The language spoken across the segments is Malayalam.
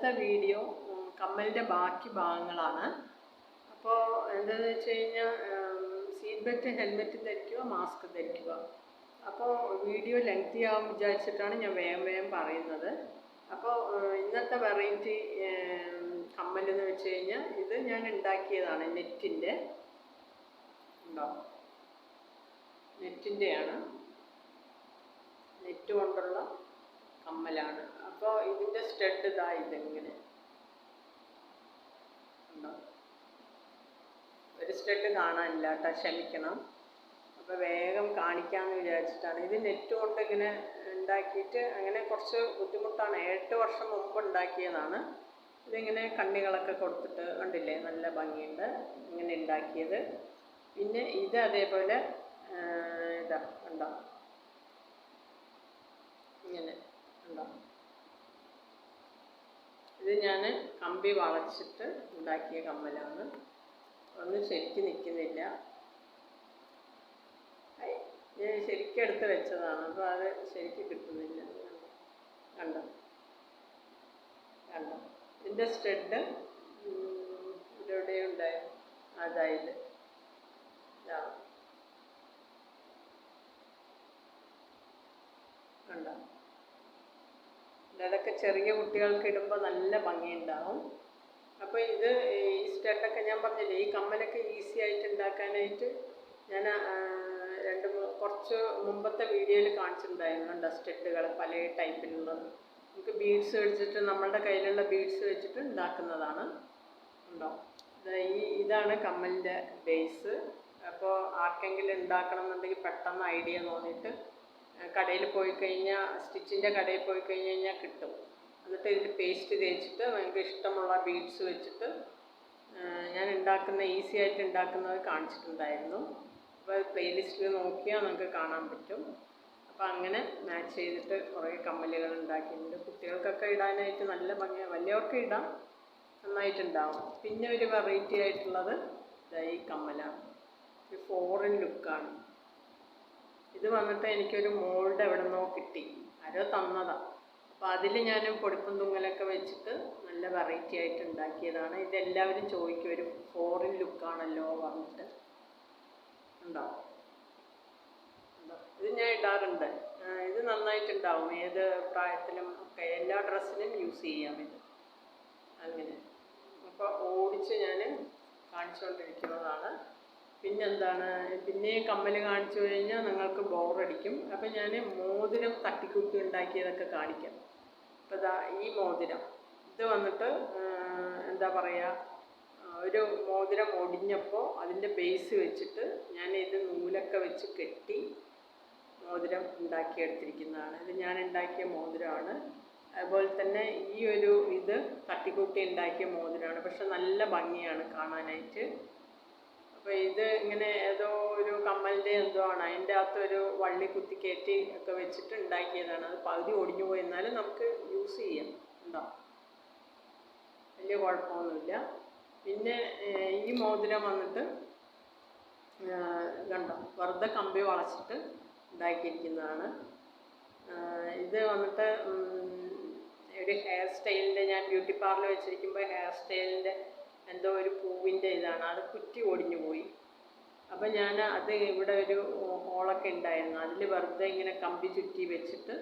ഇന്നത്തെ വീഡിയോ കമ്മലിൻ്റെ ബാക്കി ഭാഗങ്ങളാണ്. അപ്പോൾ എന്താണെന്ന് വെച്ച് കഴിഞ്ഞാൽ സീറ്റ് ബെൽറ്റ് ഹെൽമെറ്റ് ധരിക്കുക, മാസ്ക് ധരിക്കുക. അപ്പോൾ വീഡിയോ ലെങ്തി ആവും വിചാരിച്ചിട്ടാണ് ഞാൻ വേഗം പറയുന്നത്. അപ്പോൾ ഇന്നത്തെ വെറൈറ്റി കമ്മലെന്ന് വെച്ച് കഴിഞ്ഞാൽ ഇത് ഞാൻ ഉണ്ടാക്കിയതാണ്, നെറ്റിൻ്റെയാണ്, നെറ്റ് കൊണ്ടുള്ള കമ്മലാണ്. അപ്പോൾ ഇതിൻ്റെ സ്റ്റഡ് ഇതാ ഇതെങ്ങനെ ഉണ്ടോ, ഒരു സ്റ്റഡ് കാണാനില്ല കേട്ടോ, ക്ഷമിക്കണം. അപ്പോൾ വേഗം കാണിക്കാമെന്ന് വിചാരിച്ചിട്ടാണ്. ഇത് നെറ്റ് കൊണ്ട് ഇങ്ങനെ ഉണ്ടാക്കിയിട്ട് അങ്ങനെ കുറച്ച് ബുദ്ധിമുട്ടാണ്. 8 വർഷം മുമ്പ് ഉണ്ടാക്കിയതാണ്. ഇതിങ്ങനെ കണ്ണികളൊക്കെ കൊടുത്തിട്ട് കണ്ടില്ലേ, നല്ല ഭംഗിയുണ്ട് ഇങ്ങനെ ഉണ്ടാക്കിയത്. പിന്നെ ഇത് അതേപോലെ ഇതാ കണ്ടോ, ഇങ്ങനെ ഉണ്ടോ, ഇത് ഞാൻ കമ്പി വളച്ചിട്ട് ഉണ്ടാക്കിയ കമ്മലാണ്. ഒന്നും ശരിക്കും നിൽക്കുന്നില്ല, ഞാൻ ശരിക്കും എടുത്ത് വെച്ചതാണ്. അപ്പോൾ അത് ശരിക്കും കിട്ടുന്നില്ല. കണ്ടോ കണ്ടോ, ഇതിൻ്റെ സ്റ്റഡ് ഇവിടെ ഉണ്ടായിരുന്നു. അതായത് കണ്ടോ, അതൊക്കെ ചെറിയ കുട്ടികൾക്ക് ഇടുമ്പോൾ നല്ല ഭംഗിയുണ്ടാവും. അപ്പോൾ ഇത് ഈ സ്റ്റഡൊക്കെ ഞാൻ പറഞ്ഞില്ലേ, ഈ കമ്മലൊക്കെ ഈസി ആയിട്ട് ഉണ്ടാക്കാനായിട്ട് ഞാൻ കുറച്ച് മുമ്പത്തെ വീഡിയോയിൽ കാണിച്ചിട്ടുണ്ടായിരുന്നു. കണ്ടോ, സ്റ്റഡുകൾ പല ടൈപ്പിലുള്ളത്. നമുക്ക് ബീഡ്സ് വെച്ചിട്ട്, നമ്മളുടെ കയ്യിലുള്ള ബീഡ്സ് വെച്ചിട്ട് ഉണ്ടാക്കുന്നതാണ്. ഉണ്ടോ, ഇതാണ് കമ്മലിൻ്റെ ബേസ്. അപ്പോൾ ആർക്കെങ്കിലും ഉണ്ടാക്കണം എന്നുണ്ടെങ്കിൽ പെട്ടെന്ന് ഐഡിയ തോന്നിയിട്ട് കടയിൽ പോയി കഴിഞ്ഞാൽ, സ്റ്റിച്ചിൻ്റെ കടയിൽ പോയി കഴിഞ്ഞാൽ കിട്ടും. എന്നിട്ട് ഇതിൽ പേസ്റ്റ് തേച്ചിട്ട് നിങ്ങൾക്ക് ഇഷ്ടമുള്ള ബീഡ്സ് വെച്ചിട്ട് ഞാൻ ഉണ്ടാക്കുന്ന ഈസി ആയിട്ട് ഉണ്ടാക്കുന്നത് കാണിച്ചിട്ടുണ്ടായിരുന്നു. അപ്പോൾ പ്ലേലിസ്റ്റിൽ നോക്കിയാൽ നിങ്ങൾക്ക് കാണാൻ പറ്റും. അപ്പോൾ അങ്ങനെ മാച്ച് ചെയ്തിട്ട് കുറേ കമ്മലുകൾ ഉണ്ടാക്കിയിട്ടുണ്ട്. കുട്ടികൾക്കൊക്കെ ഇടാനായിട്ട് നല്ല ഭംഗിയാണ്, വലിയവർക്ക് ഇടാം, നന്നായിട്ടുണ്ടാവും. പിന്നെ ഒരു വെറൈറ്റി ആയിട്ടുള്ളത് ഈ കമ്മലാണ്. ഒരു ഫോറിൻ ലുക്കാണ്. ഇത് വന്നിട്ട് എനിക്കൊരു മോൾഡ് എവിടെ നിന്നോ കിട്ടി, ആരോ തന്നതാണ്. അപ്പോൾ അതിൽ ഞാൻ പൊടിപ്പും തുങ്ങലൊക്കെ വെച്ചിട്ട് നല്ല വെറൈറ്റി ആയിട്ട് ഉണ്ടാക്കിയതാണ്. ഇതെല്ലാവരും ചോദിക്കും, ഒരു ഫോറിൻ ലുക്കാണല്ലോ പറഞ്ഞിട്ട്. ഉണ്ടോ, ഇത് ഞാൻ ഇടാറുണ്ട്. ഇത് നന്നായിട്ടുണ്ടാവും, ഏത് പ്രായത്തിലും ഒക്കെ എല്ലാ ഡ്രസ്സിനും യൂസ് ചെയ്യാം ഇത്. അങ്ങനെ അപ്പോൾ ഓടിച്ച് ഞാൻ കാണിച്ചുകൊണ്ടിരിക്കുന്നതാണ്. പിന്നെന്താണ്, പിന്നെ കമ്മൽ കാണിച്ചു കഴിഞ്ഞാൽ നിങ്ങൾക്ക് ബോറടിക്കും. അപ്പോൾ ഞാൻ മോതിരം തട്ടിക്കൂട്ടി ഉണ്ടാക്കിയതൊക്കെ കാണിക്കാം. അപ്പോൾ ഇതാ ഈ മോതിരം, ഇത് വന്നിട്ട് എന്താ പറയുക, ഒരു മോതിരം ഒടിഞ്ഞപ്പോൾ അതിൻ്റെ ബേസ് വെച്ചിട്ട് ഞാൻ ഇത് നൂലൊക്കെ വെച്ച് കെട്ടി മോതിരം ഉണ്ടാക്കിയെടുത്തിരിക്കുന്നതാണ്. ഇത് ഞാൻ ഉണ്ടാക്കിയ മോതിരമാണ്. അതുപോലെ തന്നെ ഈ ഒരു ഇത് തട്ടിക്കൂട്ടി ഉണ്ടാക്കിയ മോതിരമാണ്. പക്ഷെ നല്ല ഭംഗിയാണ് കാണാനായിട്ട്. അപ്പോൾ ഇത് ഇങ്ങനെ ഏതോ ഒരു കമ്മലിൻ്റെ എന്തോ ആണ്, അതിൻ്റെ അകത്തൊരു വള്ളി കുത്തിക്കയറ്റി ഒക്കെ വെച്ചിട്ട് ഉണ്ടാക്കിയതാണ്. അത് പകുതി ഒടിഞ്ഞു പോയി, എന്നാലും നമുക്ക് യൂസ് ചെയ്യാം. ഉണ്ടോ, വലിയ കുഴപ്പമൊന്നുമില്ല. പിന്നെ ഈ മോതിരം വന്നിട്ട് കണ്ടോ, വെറുതെ കമ്പി വളച്ചിട്ട് ഉണ്ടാക്കിയിരിക്കുന്നതാണ്. ഇത് വന്നിട്ട് ഒരു ഹെയർ സ്റ്റൈലിൻ്റെ, ഞാൻ ബ്യൂട്ടി പാർലർ വെച്ചിരിക്കുമ്പോൾ ഹെയർ സ്റ്റൈലിൻ്റെ എന്തോ ഒരു പൂവിൻ്റെ ഇതാണ്, അത് കുറ്റി ഒടിഞ്ഞു പോയി. അപ്പോൾ ഞാൻ അത് ഇവിടെ ഒരു ഹോളൊക്കെ ഉണ്ടായിരുന്നു, അതിൽ വെറുതെ ഇങ്ങനെ കമ്പി ചുറ്റി വെച്ചിട്ട്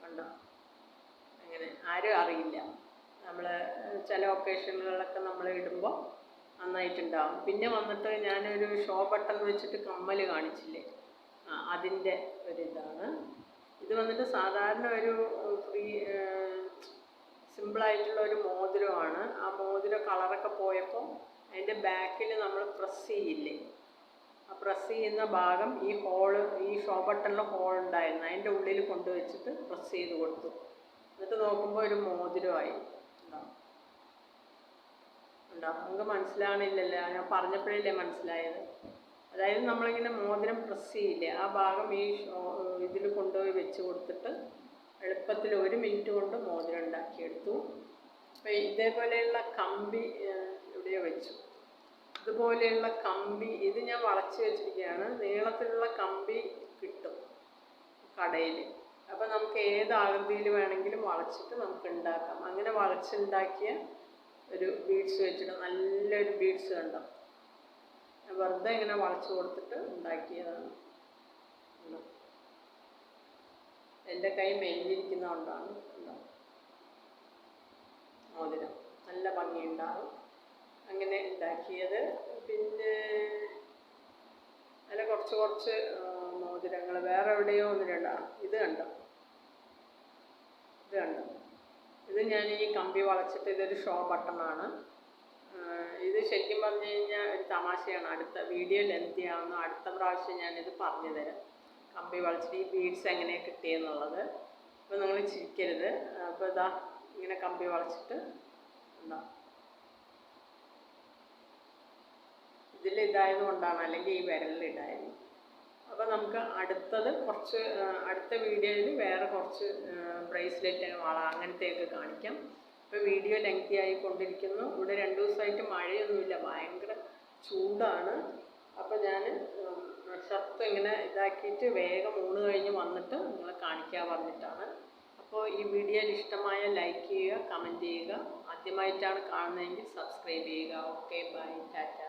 കണ്ടോ, അങ്ങനെ ആരും അറിയില്ല. നമ്മൾ ചില ഒക്കേഷനുകളിലൊക്കെ നമ്മൾ ഇടുമ്പോൾ നന്നായിട്ടുണ്ടാവും. പിന്നെ വന്നിട്ട് ഞാനൊരു ഷോ ബട്ടൺ വെച്ചിട്ട് കമ്മൽ കാണിച്ചില്ലേ, അതിൻ്റെ ഒരിതാണ്. ഇത് വന്നിട്ട് സാധാരണ ഒരു സിമ്പിളായിട്ടുള്ള ഒരു മോതിരമാണ്. ആ മോതിരം കളറൊക്കെ പോയപ്പോൾ അതിൻ്റെ ബാക്കിൽ നമ്മൾ പ്രസ് ചെയ്യില്ലേ, ആ പ്രസ് ചെയ്യുന്ന ഭാഗം ഈ ഹോള്, ഈ ഷോ ബട്ടണിൽ ഹോൾ ഉണ്ടായിരുന്നു, അതിൻ്റെ ഉള്ളിൽ കൊണ്ടുവച്ചിട്ട് പ്രസ് ചെയ്ത് കൊടുത്തു. എന്നിട്ട് നോക്കുമ്പോൾ ഒരു മോതിരമായി. ഉണ്ടാവും, നമുക്ക് മനസ്സിലാണില്ലല്ലോ, ഞാൻ പറഞ്ഞപ്പോഴല്ലേ മനസ്സിലായത്. അതായത് നമ്മളിങ്ങനെ മോതിരം പ്രസ് ചെയ്യില്ലേ, ആ ഭാഗം ഈ ഇതിൽ കൊണ്ടുപോയി വെച്ച് കൊടുത്തിട്ട് എളുപ്പത്തിൽ 1 മിനിറ്റ് കൊണ്ട് മോതിരം ഉണ്ടാക്കിയെടുത്തു. അപ്പോൾ ഇതേപോലെയുള്ള കമ്പി എവിടെയോ വെച്ചു, ഇതുപോലെയുള്ള കമ്പി ഇത് ഞാൻ വളച്ച് വെച്ചിരിക്കുകയാണ്. നീളത്തിലുള്ള കമ്പി കിട്ടും കടയിൽ, അപ്പോൾ നമുക്ക് ഏത് ആകൃതിയിൽ വേണമെങ്കിലും വളച്ചിട്ട് നമുക്ക് ഉണ്ടാക്കാം. അങ്ങനെ വളച്ചുണ്ടാക്കിയ ഒരു ബീഡ്സ് വെച്ചിട്ട് നല്ലൊരു ബീഡ്സ് കണ്ടോ, വെറുതെ ഇങ്ങനെ വളച്ചു കൊടുത്തിട്ട് ഉണ്ടാക്കിയതാണ്. എൻ്റെ കൈ മെലിഞ്ഞിരിക്കുന്നതുകൊണ്ടാണ് മോതിരം നല്ല ഭംഗിയുണ്ടാകും. അങ്ങനെ ഉണ്ടാക്കിയത്. പിന്നെ അതിൽ കുറച്ച് മോതിരങ്ങൾ വേറെ എവിടെയോ ഒന്നിട്ടുണ്ടാകും. ഇത് കണ്ടോ, ഇത് ഞാൻ ഈ കമ്പി വളച്ചിട്ട് ഇതൊരു ഷോ ബട്ടണാണ്. ഇത് ശരിക്കും പറഞ്ഞു കഴിഞ്ഞാൽ ഒരു തമാശയാണ്. അടുത്ത വീഡിയോ ലെങ്തി ആവുന്നു. അടുത്ത പ്രാവശ്യം ഞാനിത് പറഞ്ഞു തരാം, കമ്പി വളച്ചിട്ട് ഈ ബീഡ്സ് എങ്ങനെ കിട്ടിയെന്നുള്ളത്. അപ്പോൾ നിങ്ങൾ ചിരിക്കരുത്. അപ്പോൾ ഇതാ ഇങ്ങനെ കമ്പി വളച്ചിട്ട് ഉണ്ടോ, ഇതിൽ ഇതായത് കൊണ്ടാണ്, അല്ലെങ്കിൽ ഈ വിരലിലിടായിരുന്നു. അപ്പോൾ നമുക്ക് അടുത്ത വീഡിയോയിൽ വേറെ കുറച്ച് ബ്രേസ്ലെറ്റ്, വള അങ്ങനത്തെയൊക്കെ കാണിക്കാം. ഇപ്പോൾ വീഡിയോ ലെങ്തി ആയിക്കൊണ്ടിരിക്കുന്നു. ഇവിടെ 2 ദിവസമായിട്ട് മഴയൊന്നുമില്ല, ഭയങ്കര ചൂടാണ്. അപ്പോൾ ഞാൻ ഷർട്ട് ഇങ്ങനെ ഇതാക്കിയിട്ട് വേഗം ഊണ് കഴിഞ്ഞ് വന്നിട്ട് നിങ്ങളെ കാണിക്കാൻ പറഞ്ഞിട്ടാണ്. അപ്പോൾ ഈ വീഡിയോയിൽ ഇഷ്ടമായ ലൈക്ക് ചെയ്യുക, കമൻറ്റ് ചെയ്യുക. ആദ്യമായിട്ടാണ് കാണുന്നതെങ്കിൽ സബ്സ്ക്രൈബ് ചെയ്യുക. Okay, bye, Tata.